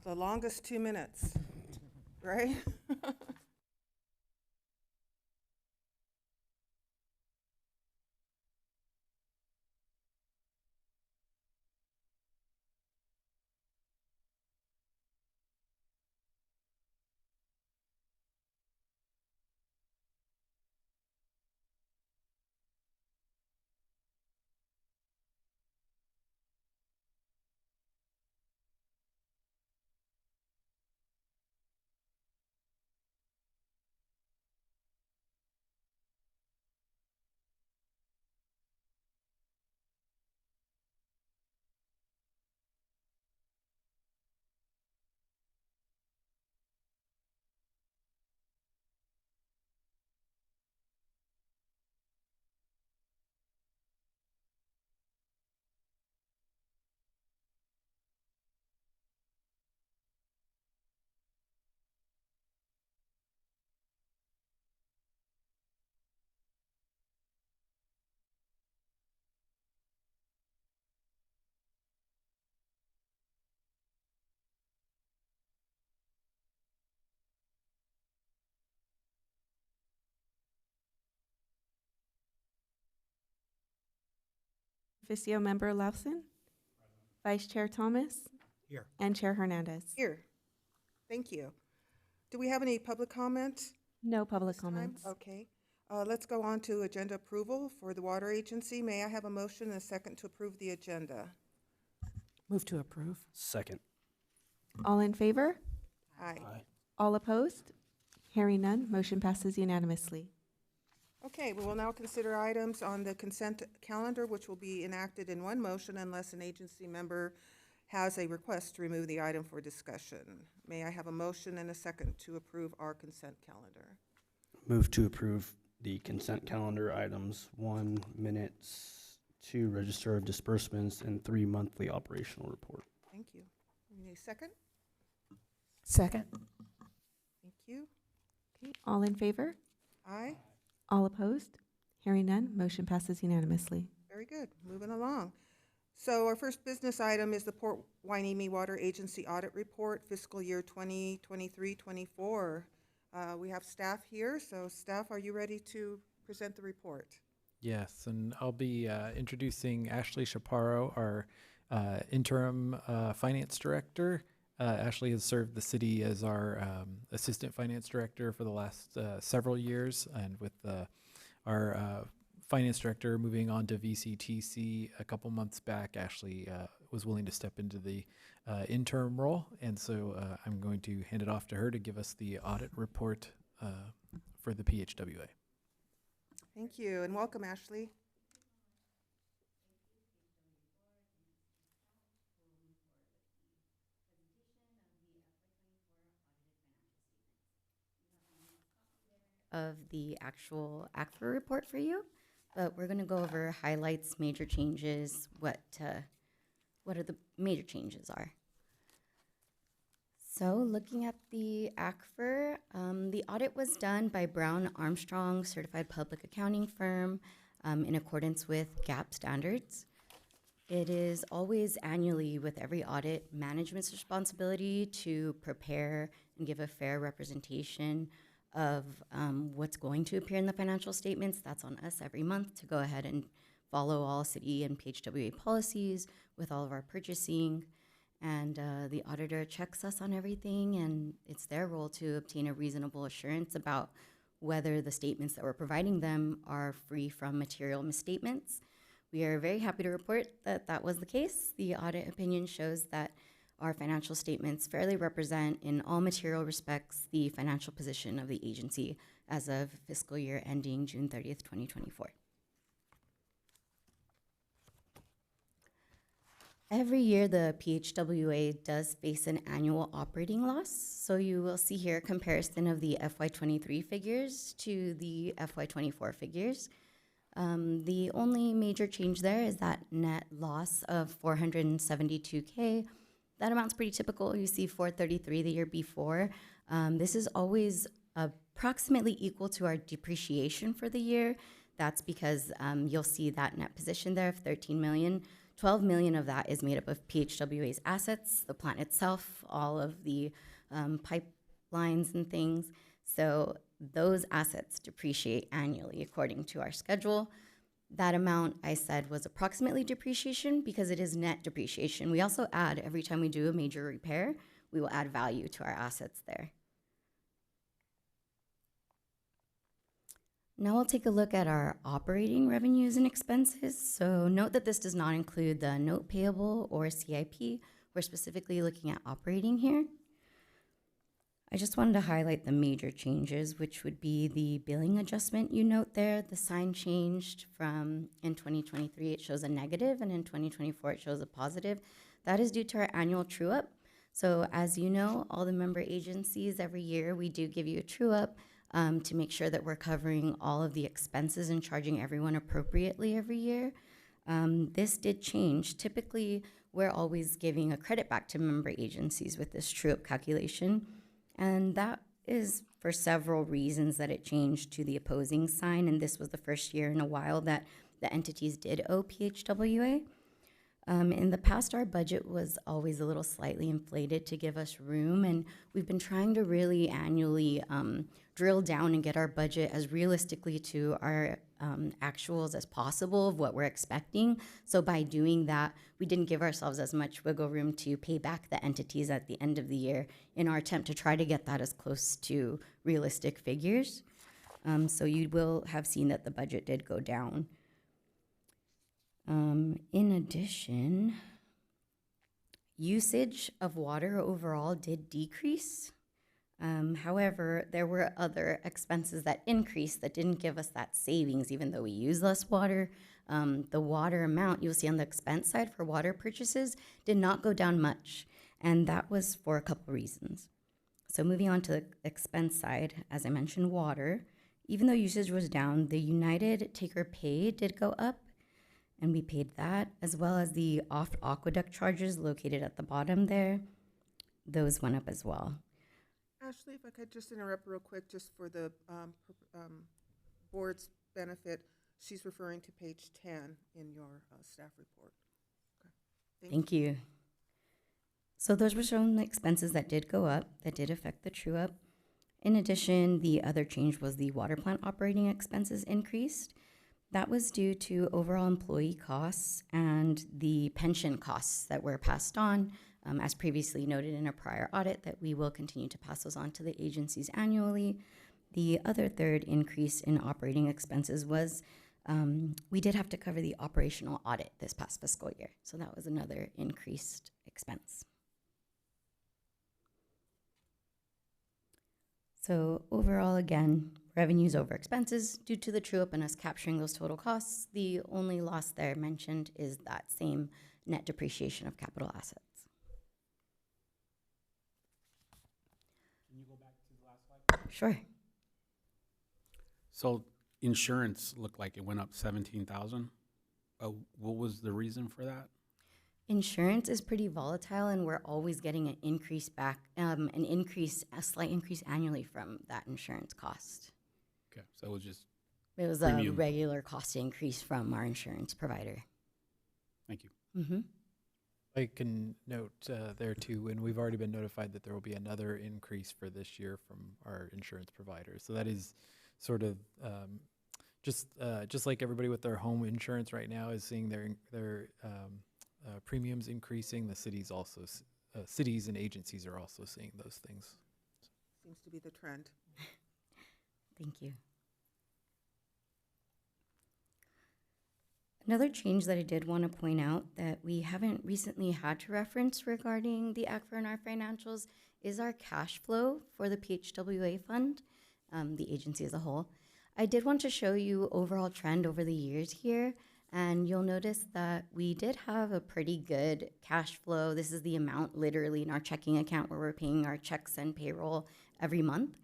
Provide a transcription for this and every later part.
The longest 2 minutes, right? Officio Member Lawson, Vice Chair Thomas, Here. and Chair Hernandez. Here. Thank you. Do we have any public comment? No public this time? comments. Okay. Let's go on to agenda approval for the Water Agency. May I have a motion and a second to approve the agenda? Move to approve. Second. All in favor? Aye. All opposed? Hearing none, motion passes unanimously. Okay, we will now consider items on the consent calendar, which will be enacted in one motion unless an agency member has a request to remove the item for discussion. May I have a motion and a second to approve our consent calendar? Move to approve the consent calendar items 1 minutes, 2 register of disbursements, and 3 monthly operational report. Thank you. We need a second? Second. Thank you. Okay, all in favor? Aye. All opposed? Hearing none, motion passes unanimously. Very good. Moving along. So our first business item is the Port Hueneme Water Agency Audit Report, fiscal year 2023-24. We have staff here, so staff, are you ready to present the report? Yes, and I'll be introducing Ashley Chaparro, our interim finance director. Ashley has served the city as our assistant finance director for the last several years, and with our finance director moving on to VCTC a couple months back, Ashley was willing to step into the interim role, and so I'm going to hand it off to her to give us the audit report for the PHWA. Thank you, and welcome, Ashley. Of the actual ACFR report for you, but we're going to go over highlights, major changes, what are the major changes are. So looking at the ACFR, the audit was done by Brown Armstrong Certified Public Accounting Firm in accordance with GAAP standards. It is always annually with every audit management's responsibility to prepare and give a fair representation of what's going to appear in the financial statements. That's on us every month to go ahead and follow all city and PHWA policies with all of our purchasing. And the auditor checks us on everything, and it's their role to obtain a reasonable assurance about whether the statements that we're providing them are free from material misstatements. We are very happy to report that that was the case. The audit opinion shows that our financial statements fairly represent in all material respects the financial position of the agency as of fiscal year ending June 30th, 2024. Every year, the PHWA does face an annual operating loss. So you will see here a comparison of the FY23 figures to the FY24 figures. The only major change there is that net loss of $472K. That amount's pretty typical. You see 433 the year before. This is always approximately equal to our depreciation for the year. That's because you'll see that net position there of 13 million 12 million of that is made up of PHWA's assets, the plant itself, all of the pipelines and things. So those assets depreciate annually according to our schedule. That amount I said was approximately depreciation because it is net depreciation. We also add, every time we do a major repair, we will add value to our assets there. Now we'll take a look at our operating revenues and expenses. So note that this does not include the note payable or CIP. We're specifically looking at operating here. I just wanted to highlight the major changes, which would be the billing adjustment you note there. The sign changed from, in 2023, it shows a negative, and in 2024, it shows a positive. That is due to our annual true-up. So as you know, all the member agencies, every year, we do give you a true-up to make sure that we're covering all of the expenses and charging everyone appropriately every year. This did change. Typically, we're always giving a credit back to member agencies with this true-up calculation. And that is for several reasons that it changed to the opposing sign. And this was the first year in a while that the entities did owe PHWA. In the past, our budget was always a little slightly inflated to give us room. And we've been trying to really annually drill down and get our budget as realistically to our actuals as possible of what we're expecting. So by doing that, we didn't give ourselves as much wiggle room to pay back the entities at the end of the year in our attempt to try to get that as close to realistic figures. So you will have seen that the budget did go down. In addition, usage of water overall did decrease. However, there were other expenses that increased that didn't give us that savings, even though we use less water. The water amount you'll see on the expense side for water purchases did not go down much, and that was for a couple reasons. So moving on to the expense side, as I mentioned, water, even though usage was down, the United Taker Pay did go up, and we paid that, as well as the off aqueduct charges located at the bottom there. Those went up as well. Ashley, if I could just interrupt real quick, just for the board's benefit, she's referring to page 10 in your staff report. Okay. Thank you. So those were shown the expenses that did go up, that did affect the true up. In addition, the other change was the water plant operating expenses increased. That was due to overall employee costs and the pension costs that were passed on, as previously noted in a prior audit, that we will continue to pass those on to the agencies annually. The other third increase in operating expenses was we did have to cover the operational audit this past fiscal year. So that was another increased expense. So overall, again, revenues over expenses due to the true-up and us capturing those total costs. The only loss there mentioned is that same net depreciation of capital assets. Can you go back to the last slide? Sure. So insurance looked like it went up 17,000. What was the reason for that? Insurance is pretty volatile, and we're always getting an increase back, a slight increase annually from that insurance cost. Okay, so it was just, It was Premium. a regular cost increase from our insurance provider. thank you. Mm-hmm. I can note there too, and we've already been notified that there will be another increase for this year from our insurance provider. So that is sort of just like everybody with their home insurance right now is seeing their premiums increasing. The cities also, cities and agencies are also seeing those things. Seems to be the trend. Thank you. Another change that I did want to point out that we haven't recently had to reference regarding the ACFR and our financials is our cash flow for the PHWA fund, the agency as a whole. I did want to show you overall trend over the years here, and you'll notice that we did have a pretty good cash flow. This is the amount literally in our checking account where we're paying our checks and payroll every month.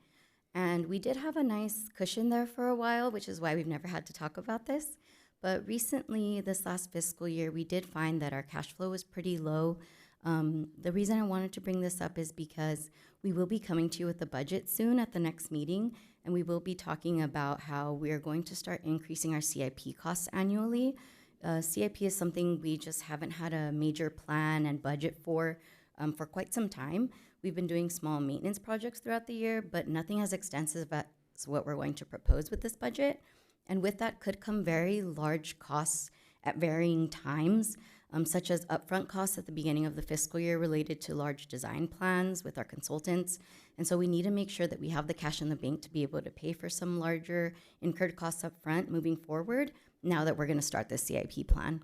And we did have a nice cushion there for a while, which is why we've never had to talk about this. But recently, this last fiscal year, we did find that our cash flow was pretty low. The reason I wanted to bring this up is because we will be coming to you with the budget soon at the next meeting, and we will be talking about how we are going to start increasing our CIP costs annually CIP is something we just haven't had a major plan and budget for quite some time. We've been doing small maintenance projects throughout the year, but nothing as extensive as what we're going to propose with this budget. And with that could come very large costs at varying times, such as upfront costs at the beginning of the fiscal year related to large design plans with our consultants. And so we need to make sure that we have the cash in the bank to be able to pay for some larger incurred costs up front moving forward now that we're going to start the CIP plan.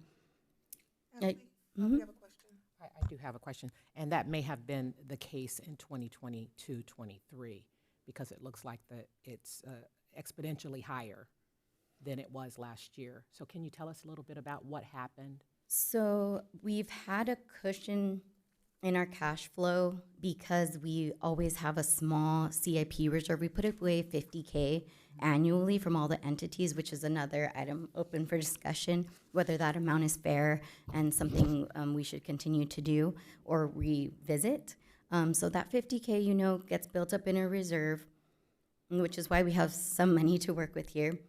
Ashley, mhm. you have a question? I do have a question, and that may have been the case in 2022, 23, because it looks like it's exponentially higher than it was last year. So can you tell us a little bit about what happened? So we've had a cushion in our cash flow because we always have a small CIP reserve. We put away $50K annually from all the entities, which is another item open for discussion, whether that amount is fair and something we should continue to do or revisit. So that $50K, gets built up in a reserve, which is why we have some money to work with here.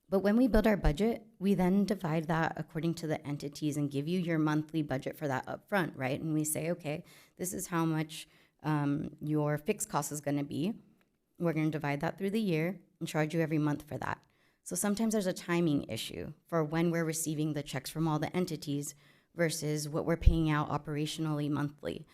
But when we build our budget, we then divide that according to the entities and give you your monthly budget for that upfront, right? And we say, okay, this is how much your fixed cost is going to be. We're going to divide that through the year and charge you every month for that. So sometimes there's a timing issue for when we're receiving the checks from all the entities versus what we're paying out operationally monthly.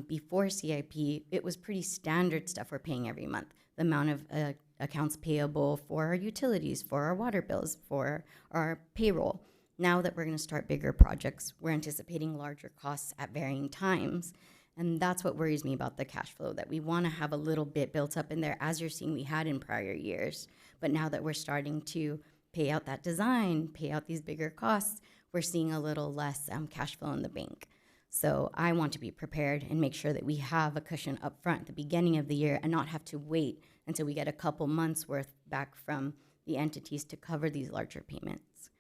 Before CIP, it was pretty standard stuff we're paying every month. The amount of accounts payable for our utilities, for our water bills, for our payroll. Now that we're going to start bigger projects, we're anticipating larger costs at varying times. And that's what worries me about the cash flow, that we want to have a little bit built up in there, as you're seeing we had in prior years. But now that we're starting to pay out that design, pay out these bigger costs, we're seeing a little less cash flow in the bank. So I want to be prepared and make sure that we have a cushion up front at the beginning of the year and not have to wait until we get a couple months worth back from the entities to cover these larger payments.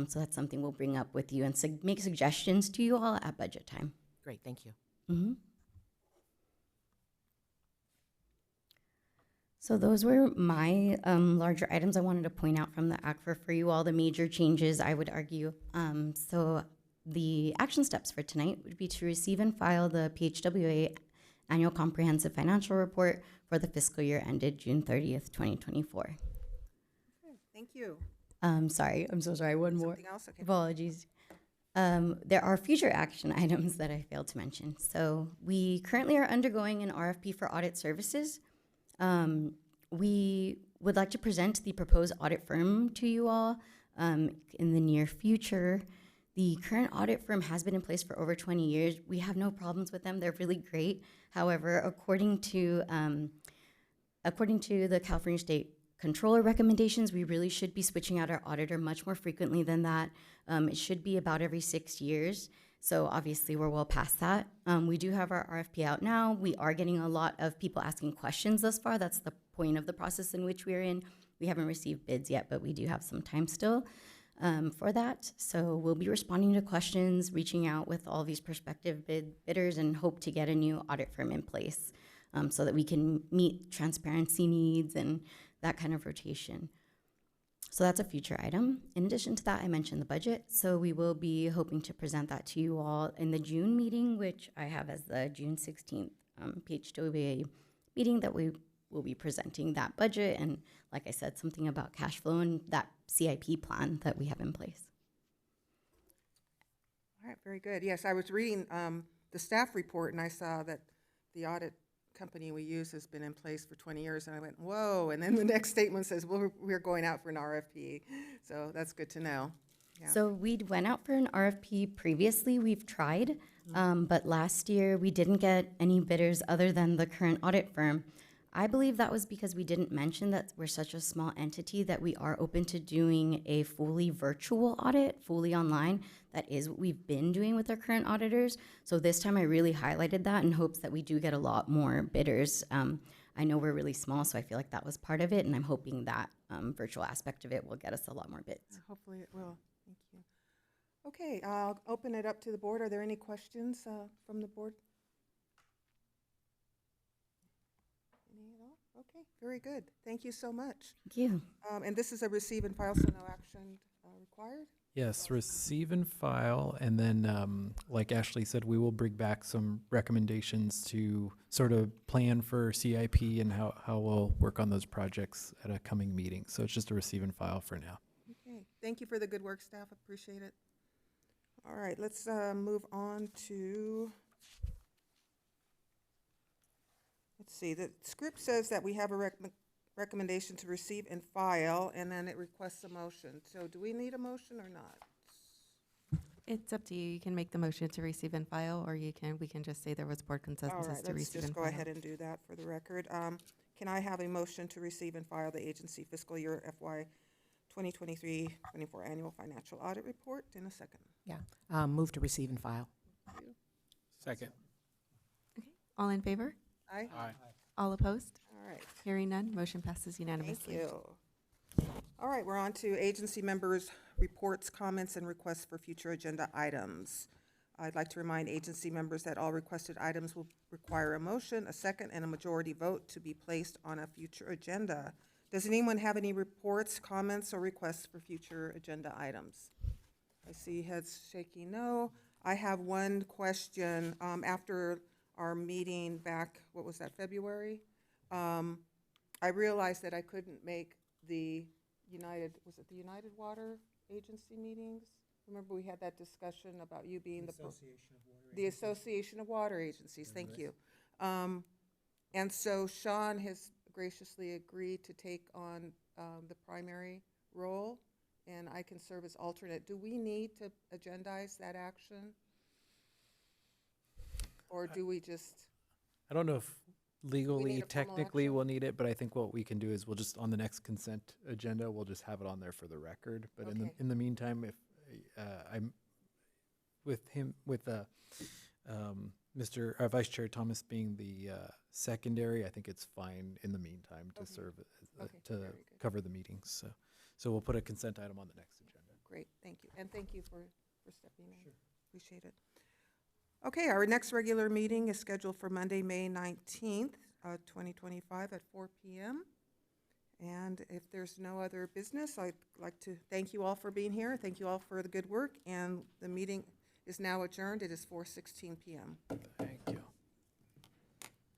So that's something we'll bring up with you and make suggestions to you all at budget time. Great, thank you. Mm-hmm. So those were my larger items I wanted to point out from the ACFR for you all, the major changes, I would argue. So the action steps for tonight would be to receive and file the PHWA Annual Comprehensive Financial Report for the fiscal year ended June 30th, 2024. Okay, thank you. Sorry, I'm so sorry, one more. Something else? Okay. Apologies. There are future action items that I failed to mention. So we currently are undergoing an RFP for audit services. We would like to present the proposed audit firm to you all in the near future. The current audit firm has been in place for over 20 years. We have no problems with them. They're really great. However, according to the California State Controller recommendations, we really should be switching out our auditor much more frequently than that. It should be about every 6 years. So obviously we're well past that. We do have our RFP out now. We are getting a lot of people asking questions thus far. That's the point of the process in which we're in. We haven't received bids yet, but we do have some time still for that. So we'll be responding to questions, reaching out with all these prospective bidders, and hope to get a new audit firm in place so that we can meet transparency needs and that kind of rotation. So that's a future item. In addition to that, I mentioned the budget. So we will be hoping to present that to you all in the June meeting, which I have as the June 16th PHWA meeting, that we will be presenting that budget and, like I said, something about cash flow and that CIP plan that we have in place. All right, very good. Yes, I was reading the staff report, and I saw that the audit company we use has been in place for 20 years, and I went, whoa, and then the next statement says, well, we're going out for an RFP, so that's good to know. Yeah. So we went out for an RFP previously. We've tried, but last year we didn't get any bidders other than the current audit firm. I believe that was because we didn't mention that we're such a small entity that we are open to doing a fully virtual audit, fully online. That is what we've been doing with our current auditors. So this time I really highlighted that in hopes that we do get a lot more bidders. I know we're really small, so I feel like that was part of it, and I'm hoping that virtual aspect of it will get us a lot more bids. Hopefully it will. Thank you. Okay, I'll open it up to the board. Are there any questions from the board? Any at all? Okay, very good. Thank you so much. Thank you. And this is a receive and file, so no action required? Yes, receive and file, and then, like Ashley said, we will bring back some recommendations to sort of plan for CIP and how we'll work on those projects at a coming meeting. So it's just a receive and file for now. Okay, thank you for the good work, staff, appreciate it. All right, let's move on to, let's see, the script says that we have a recommendation to receive and file, and then it requests a motion. So do we need a motion or not? It's up to you. You can make the motion to receive and file, or we can just say there was board All consensus right, to let's receive just and go file. ahead and do that for the record. Can I have a motion to receive and file the agency fiscal year FY 2023-24 annual financial audit report in a second? Yeah. Move to receive and file. Second. Okay. All in favor? Aye? Aye. All opposed? All right. Hearing none, motion passes Thank unanimously. you. All right, we're on to agency members' reports, comments, and requests for future agenda items. I'd like to remind agency members that all requested items will require a motion, a second, and a majority vote to be placed on a future agenda. Does anyone have any reports, comments, or requests for future agenda items? I see heads shaking no. I have one question. After our meeting back, what was that, February? I realized that I couldn't make the was it the United Water Agency meetings? Remember we had that discussion about you being the Association of Water Agencies, thank you. And so Sean has graciously agreed to take on the primary role, and I can serve as alternate. Do we need to agendize that action? Or do we just, I don't know if legally, a formal technically action? we'll need it, but I think what we can do is we'll just, on the next consent agenda, we'll just have it on there for the record. But Okay. in the meantime, if I'm with Vice Chair Thomas being the secondary, I think it's fine in the meantime to Okay. serve Okay, to very good. cover the meetings. So we'll put a consent item on the next agenda. Great, thank you. And thank you for stepping in. Appreciate it. Okay, our next regular meeting is scheduled for Monday, May 19th, 2025 at 4 p.m. And if there's no other business, I'd like to thank you all for being here. Thank you all for the good work. And the meeting is now adjourned. It is 4:16 p.m. Thank you.